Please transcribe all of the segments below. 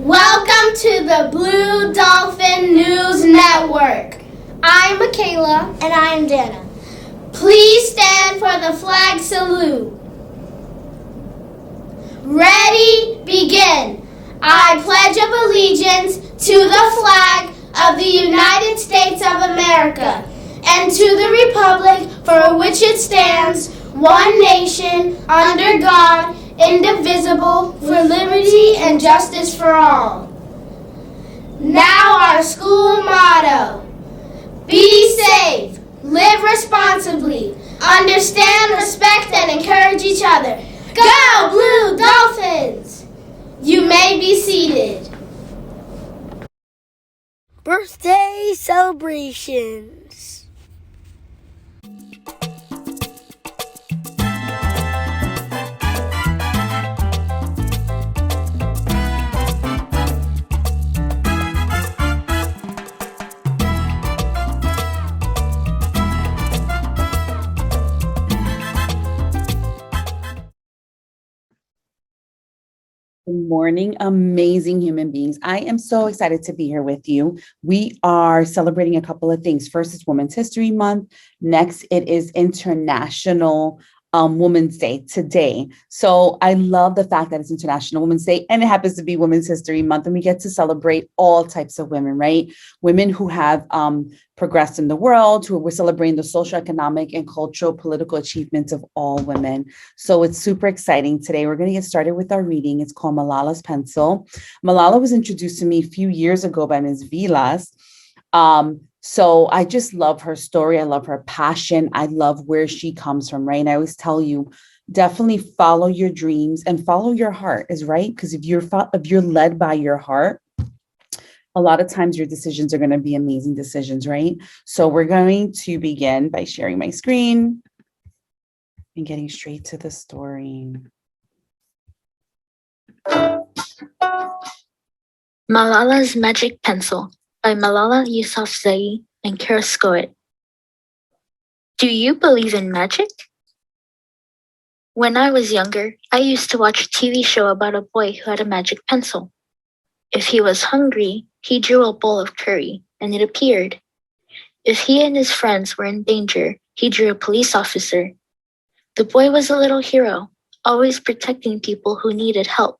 Welcome to the Blue Dolphin News Network. I'm Michaela. And I am Dana. Please stand for the flag salute. Ready, begin. I pledge of allegiance to the flag of the United States of America and to the republic for which it stands, one nation, under God, indivisible, for liberty and justice for all. Now our school motto: be safe, live responsibly, understand, respect, and encourage each other. Go Blue Dolphins! You may be seated. Birthday celebrations. Good morning, amazing human beings. I am so excited to be here with you. We are celebrating a couple of things. First is Women's History Month. Next, it is International Women's Day today. So I love the fact that it's International Women's Day and it happens to be Women's History Month, and we get to celebrate all types of women, right? Women who have progressed in the world, who we're celebrating the social, economic, and cultural, political achievements of all women. So it's super exciting. Today, we're going to get started with our reading. It's called Malala's Pencil. Malala was introduced to me a few years ago by Ms. Vilas. So I just love her story. I love her passion. I love where she comes from, right? And I always tell you, definitely follow your dreams and follow your heart, is right. Because if you're led by your heart, a lot of times your decisions are going to be amazing decisions, right? So we're going to begin by sharing my screen and getting straight to the story. Malala's Magic Pencil by Malala Yousafzai and Kara Scoett. Do you believe in magic? When I was younger, I used to watch a TV show about a boy who had a magic pencil. If he was hungry, he drew a bowl of curry, and it appeared. If he and his friends were in danger, he drew a police officer. The boy was a little hero, always protecting people who needed help.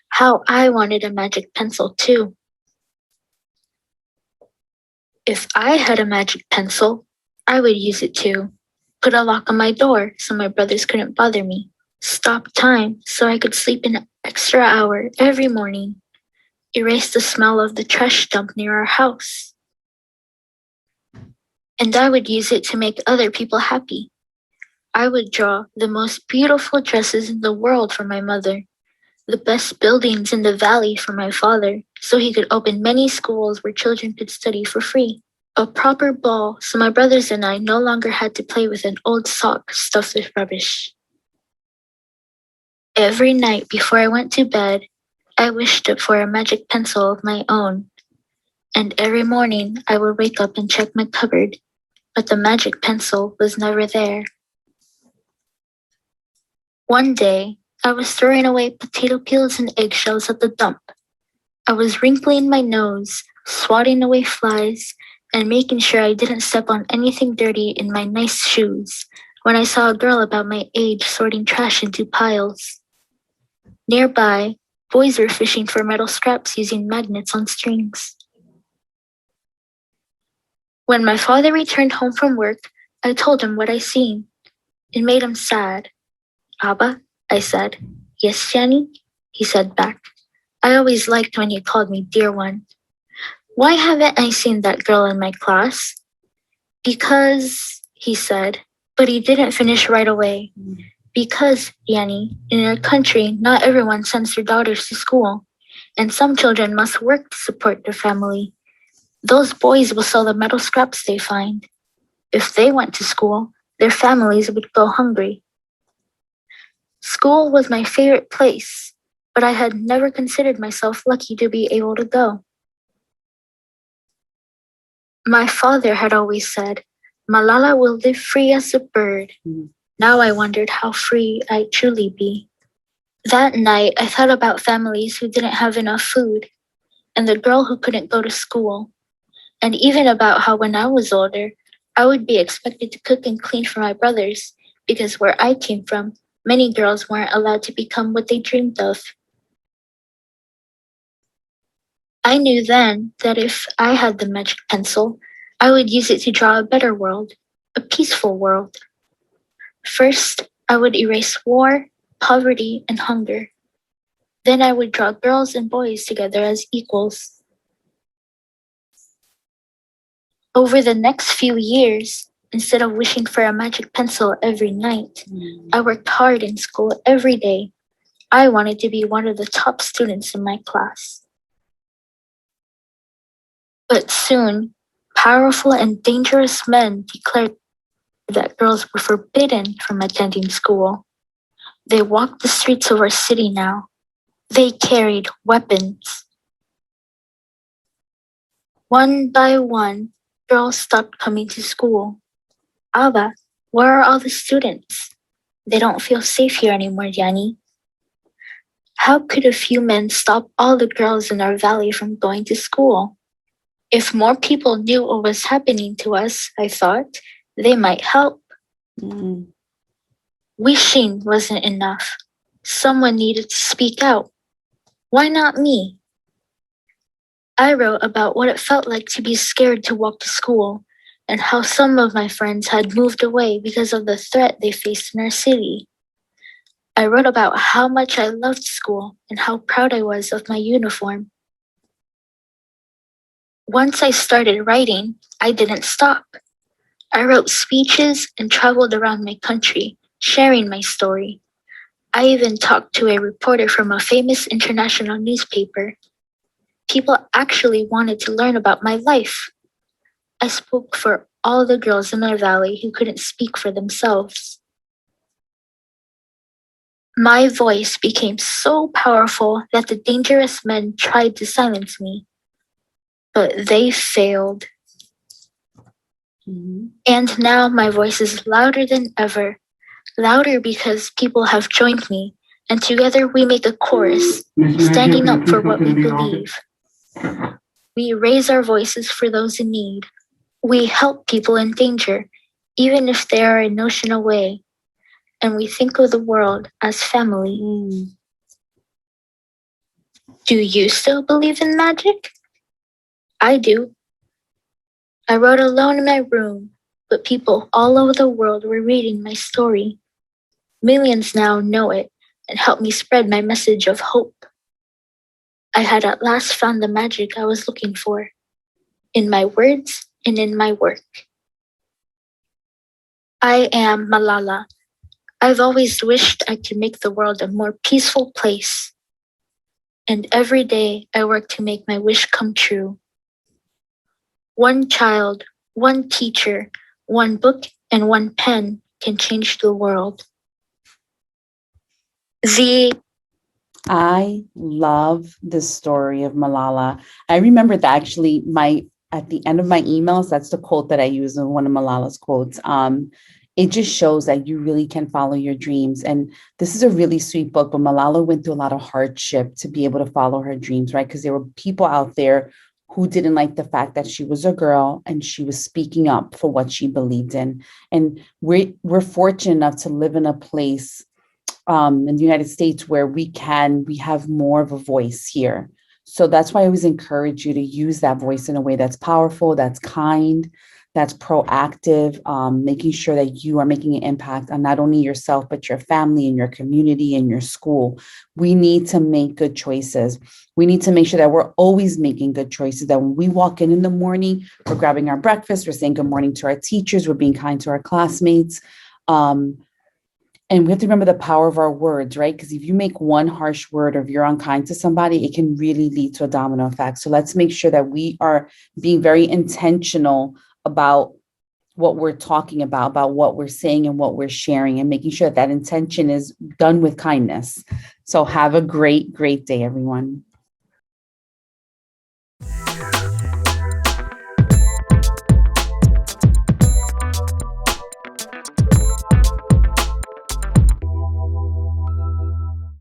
How I wanted a magic pencil too. If I had a magic pencil, I would use it to put a lock on my door so my brothers couldn't bother me, stop time so I could sleep an extra hour every morning, erase the smell of the trash dump near our house. And I would use it to make other people happy. I would draw the most beautiful dresses in the world for my mother, the best buildings in the valley for my father, so he could open many schools where children could study for free. A proper ball so my brothers and I no longer had to play with an old sock stuffed with rubbish. Every night before I went to bed, I wished for a magic pencil of my own. And every morning I would wake up and check my cupboard, but the magic pencil was never there. One day, I was throwing away potato peels and eggshells at the dump. I was wrinkling my nose, swatting away flies, and making sure I didn't step on anything dirty in my nice shoes when I saw a girl about my age sorting trash into piles. Nearby, boys were fishing for metal scraps using magnets on strings. When my father returned home from work, I told him what I seen. It made him sad. "Abba," I said. "Yes, Jenny?" he said back. I always liked when he called me dear one. "Why haven't I seen that girl in my class?" "Because," he said, but he didn't finish right away. "Because, Yanni, in our country, not everyone sends their daughters to school, and some children must work to support their family. Those boys will sell the metal scraps they find. If they went to school, their families would go hungry." School was my favorite place, but I had never considered myself lucky to be able to go. My father had always said, "Malala will live free as a bird." Now I wondered how free I'd truly be. That night, I thought about families who didn't have enough food, and the girl who couldn't go to school, and even about how when I was older, I would be expected to cook and clean for my brothers, because where I came from, many girls weren't allowed to become what they dreamed of. I knew then that if I had the magic pencil, I would use it to draw a better world, a peaceful world. First, I would erase war, poverty, and hunger. Then I would draw girls and boys together as equals. Over the next few years, instead of wishing for a magic pencil every night, I worked hard in school every day. I wanted to be one of the top students in my class. But soon, powerful and dangerous men declared that girls were forbidden from attending school. They walked the streets of our city now. They carried weapons. One by one, girls stopped coming to school. Abba, where are all the students? They don't feel safe here anymore, Yanni. How could a few men stop all the girls in our valley from going to school? If more people knew what was happening to us, I thought, they might help. Wishing wasn't enough. Someone needed to speak out. Why not me? I wrote about what it felt like to be scared to walk to school and how some of my friends had moved away because of the threat they faced in our city. I wrote about how much I loved school and how proud I was of my uniform. Once I started writing, I didn't stop. I wrote speeches and traveled around my country, sharing my story. I even talked to a reporter from a famous international newspaper. People actually wanted to learn about my life. I spoke for all the girls in our valley who couldn't speak for themselves. My voice became so powerful that the dangerous men tried to silence me, but they failed. And now my voice is louder than ever, louder because people have joined me, and together we make a chorus, standing up for what we believe. We raise our voices for those in need. We help people in danger, even if they are an ocean away, and we think of the world as family. Do you still believe in magic? I do. I wrote alone in my room, but people all over the world were reading my story. Millions now know it and help me spread my message of hope. I had at last found the magic I was looking for, in my words and in my work. I am Malala. I've always wished I could make the world a more peaceful place. And every day I work to make my wish come true. One child, one teacher, one book, and one pen can change the world. I love the story of Malala. I remember that actually at the end of my emails, that's the quote that I use in one of Malala's quotes. It just shows that you really can follow your dreams. And this is a really sweet book, but Malala went through a lot of hardship to be able to follow her dreams, right? Because there were people out there who didn't like the fact that she was a girl and she was speaking up for what she believed in. And we're fortunate enough to live in a place in the United States where we have more of a voice here. So that's why I always encourage you to use that voice in a way that's powerful, that's kind, that's proactive, making sure that you are making an impact on not only yourself, but your family and your community and your school. We need to make good choices. We need to make sure that we're always making good choices, that when we walk in the morning, we're grabbing our breakfast, we're saying good morning to our teachers, we're being kind to our classmates. And we have to remember the power of our words, right? Because if you make one harsh word or if you're unkind to somebody, it can really lead to a domino effect. So let's make sure that we are being very intentional about what we're talking about what we're saying and what we're sharing, and making sure that intention is done with kindness. So have a great, great day, everyone.